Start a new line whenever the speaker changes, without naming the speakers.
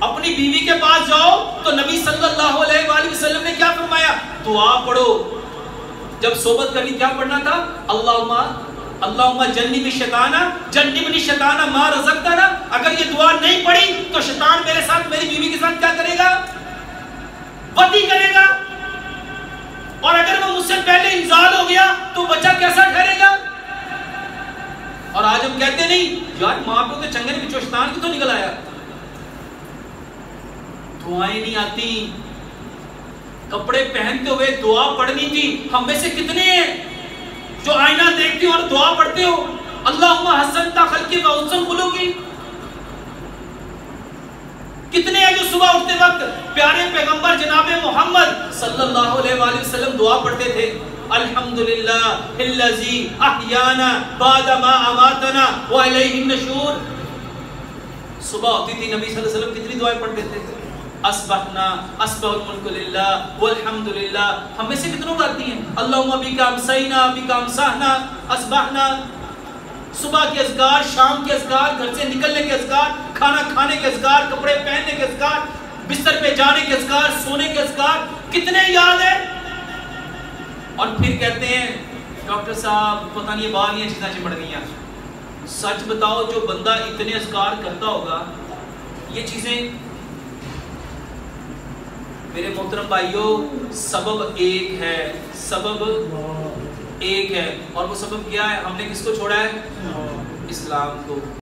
अपनी बीवी के पास जाओ तो नबी सल्लल्लाहु अलैहि वसल्लम ने क्या फरमाया? दुआ पढ़ो। जब सोबत करनी क्या पढ़ना था? अल्लाहुम्मा जन्निबनी शैताना मा रज़क़तना। अगर ये दुआ नहीं पढ़ी तो शैतान मेरे साथ, मेरी बीवी के साथ क्या करेगा? वती करेगा। और अगर वो मुझसे पहले इंजाल हो गया तो बच्चा कैसा ठहरेगा? और आज हम कहते नहीं यार माँ पे तो चंगे ने शैतान की तो निकल आया। दुआएं नहीं आती। कपड़े पहनते हुए दुआ पढ़नी थी। हम में से कितने हैं जो आईना देखते हो और दुआ पढ़ते हो? अल्लाहुम्मा हसनता खल्की व हुस्न खुलुकी। कितने हैं जो सुबह उठते वक्त प्यारे पैगंबर जनाबे मोहम्मद सल्लल्लाहु अलैहि वसल्लम दुआ पढ़ते थे? अल्हम्दुलिल्लाहिल्लज़ी अहयाना बाद मा अमातना व इलैहि नशूर। सुबह होती थी नबी सल्लल्लाहु अलैहि वसल्लम कितनी दुआएं पढ़ते थे? अस्बहना अस्बहुल मुल्कु लिल्लाह वल्हम्दुलिल्लाह। हम में से कितनों को आती हैं? अल्लाहुम्मा बिका अमसैना बिका अमसहना अस्बहना। सुबह के अज़कार, शाम के अज़कार, घर से निकलने के अज़कार, खाना खाने के अज़कार, कपड़े पहनने के अज़कार, बिस्तर पे जाने के अज़कार, सोने के अज़कार, कितने याद है? और फिर कहते हैं डॉक्टर साहब पता नहीं बाल ये चीज़ें चिपड़ गई हैं। सच बताओ जो बंदा इतने अज़कार करता होगा, ये चीज़ें मेरे मोहतरम भाइयों, सबब एक है, सबब एक है। और वो सबब क्या है? हमने किसको छोड़ा है? इस्लाम को।